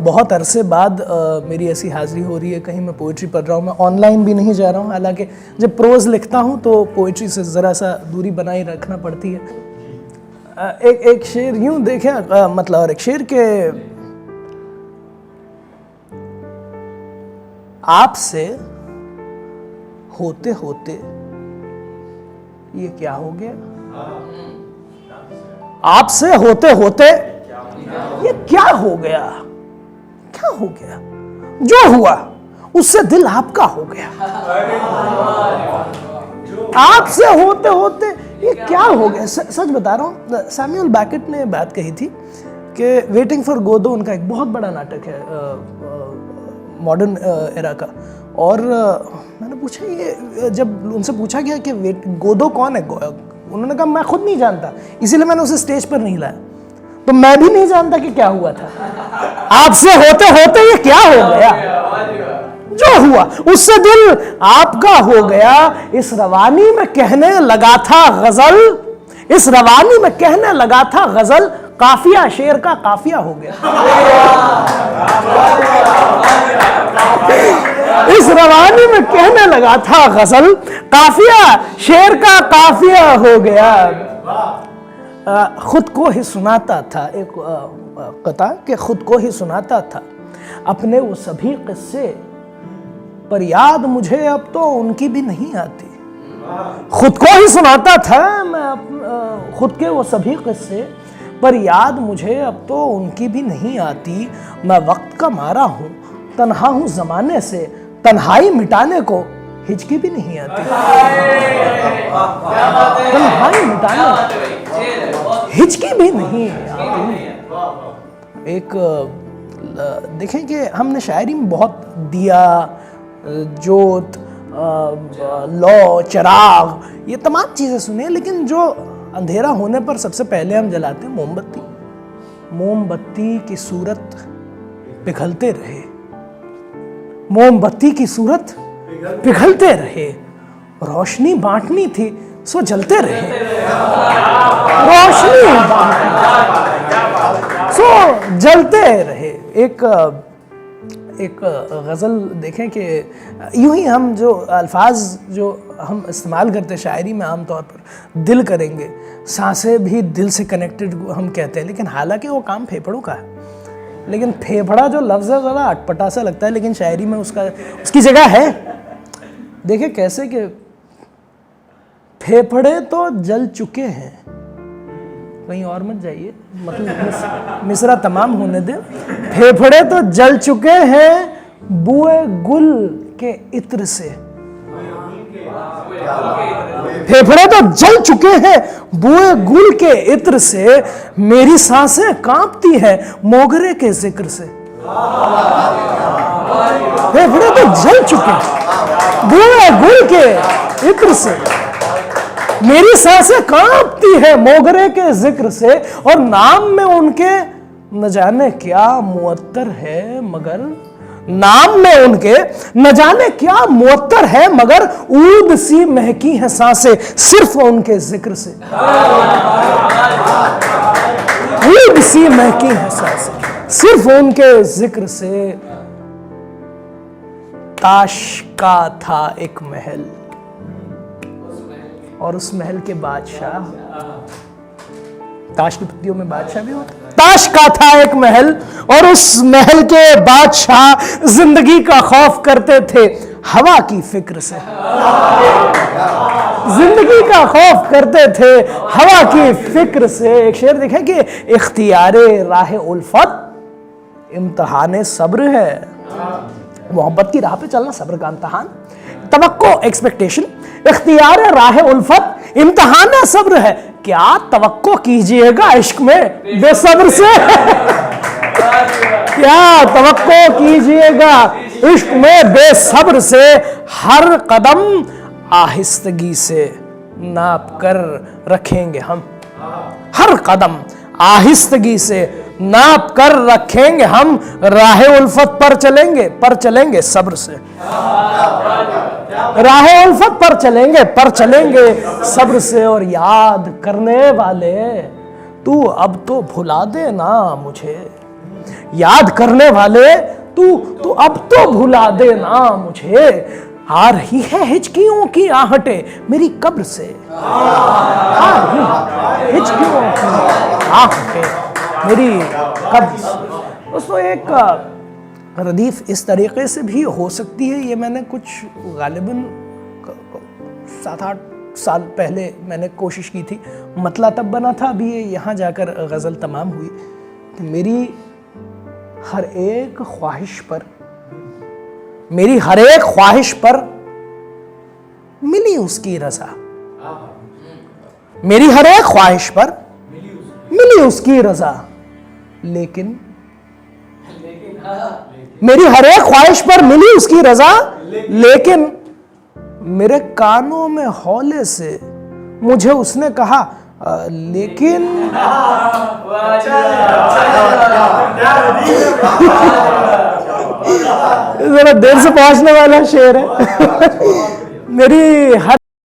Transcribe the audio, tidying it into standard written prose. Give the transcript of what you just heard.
बहुत अरसे बाद मेरी ऐसी हाजिरी हो रही है। कहीं मैं पोइट्री पढ़ रहा हूँ, मैं ऑनलाइन भी नहीं जा रहा हूँ। हालांकि जब प्रोज लिखता हूँ तो पोइट्री से ज़रा सा दूरी बनाए रखना पड़ती है। एक शेर यूँ देखें, मतलब और एक शेर के आपसे होते होते ये क्या हो गया, आपसे होते होते ये क्या हो गया, क्या हो गया, जो हुआ उससे दिल आपका हो गया। आपसे होते होते ये क्या हो गया। सच बता रहा हूँ, सैमुअल बेकेट ने बात कही थी कि वेटिंग फॉर गोदो उनका एक बहुत बड़ा नाटक है मॉडर्न एरा का। और मैंने पूछा, ये जब उनसे पूछा गया कि गोदो कौन है, उन्होंने कहा मैं खुद नहीं जानता, इसीलिए मैंने उसे स्टेज पर नहीं लाया। तो मैं भी नहीं जानता कि क्या हुआ था। आपसे होते होते ये क्या हो गया, जो हुआ उससे दिल आपका हो गया। इस रवानी में कहने लगा था गजल, इस रवानी में कहने लगा था गजल, काफिया शेर का काफिया हो गया। इस रवानी में कहने लगा था गजल, काफिया शेर का काफिया हो गया। खुद को ही सुनाता था एक कथा कि खुद को ही सुनाता था अपने वो सभी किस्से, पर याद मुझे अब तो उनकी भी नहीं आती। खुद को ही सुनाता था मैं खुद के वो सभी किस्से, पर याद मुझे अब तो उनकी भी नहीं आती। मैं वक्त का मारा हूँ, तन्हा हूँ ज़माने से, तन्हाई मिटाने को हिचकी भी नहीं आती। तन्हाई मिटाने हिचकी भी नहीं आती। एक देखें कि हमने शायरी में बहुत दिया, जोत, लौ, चिराग, ये तमाम चीज़ें सुनी, लेकिन जो अंधेरा होने पर सबसे पहले हम जलाते हैं मोमबत्ती। मोमबत्ती की सूरत पिघलते रहे, मोमबत्ती की सूरत पिघलते रहे, रोशनी बांटनी थी सो जलते रहे, रोशनी सो जलते रहे। एक गज़ल देखें कि यूं ही हम जो अल्फाज जो हम इस्तेमाल करते हैं शायरी में आम तौर पर, दिल करेंगे, सांसें भी दिल से कनेक्टेड हम कहते हैं, लेकिन हालांकि वो काम फेफड़ों का है। लेकिन फेफड़ा जो लफ्ज़ है ज़रा अटपटा सा लगता है, लेकिन शायरी में उसकी जगह है। देखिए कैसे कि फेफड़े तो जल चुके हैं, कहीं और मत जाइए, मतलब मिसरा तमाम होने दे। फेफड़े तो जल चुके हैं बुए गुल के इत्र से, फेफड़े तो जल चुके हैं बुए गुल के इत्र से, मेरी सांसें कांपती है मोगरे के जिक्र से। फेफड़े तो जल चुके हैं बुए गुल के इत्र से, मेरी सांसें कांपती है मोगरे के जिक्र से, और नाम में उनके न जाने क्या मुअत्तर है, मगर नाम में उनके न जाने क्या मुअत्तर है, मगर ऊद सी महकी है सांसें सिर्फ उनके जिक्र से। ऊद सी महकी है सांसें सिर्फ उनके जिक्र से। ताश का था एक महल और उस महल के बादशाह, ताश की पत्तियों में बादशाह भी होता। ताश का था एक महल और उस महल के बादशाह जिंदगी का खौफ करते थे हवा की फिक्र से। जिंदगी का खौफ करते थे हवा की फिक्र से। एक शेर देखें कि इख्तियारे राह उल्फत इम्तिहान सब्र है। मोहब्बत की राह पे चलना सब्र का इम्तिहान, तवक्को एक्सपेक्टेशन, इख्तियार राह उल्फत इम्तिहान सब्र है। क्या तवक्को कीजिएगा इश्क में बेसब्र से। क्या तवक्को कीजिएगा इश्क में बेसब्र से। हर कदम आहिस्तगी से नाप कर रखेंगे हम, हर कदम आहिस्तगी से नाप कर रखेंगे हम, राह उल्फत पर चलेंगे सब्र से। राह उल्फत पर चलेंगे सब्र से। और याद करने वाले तू अब तो भुला देना मुझे, याद करने वाले तू तू अब तो भुला देना मुझे, आ रही है हिचकियों की आहटे मेरी कब्र से, आ रही है हिचकियों की आहटे मेरी कब्र से। दोस्तों एक रदीफ इस तरीके से भी हो सकती है, ये मैंने कुछ गालिबन 7-8 साल पहले मैंने कोशिश की थी, मतला तब बना था, अभी ये यहाँ जाकर गज़ल तमाम हुई कि मेरी हर एक ख्वाहिश पर, मेरी हर एक ख्वाहिश पर मिली उसकी रज़ा, मेरी हर एक ख्वाहिश पर मिली उसकी रज़ा, लेकिन मेरी हर एक ख्वाहिश पर मिली उसकी रज़ा, लेकिन मेरे कानों में हौले से मुझे उसने कहा लेकिन जरा देर से पहुंचने वाला शेर है। मेरी हर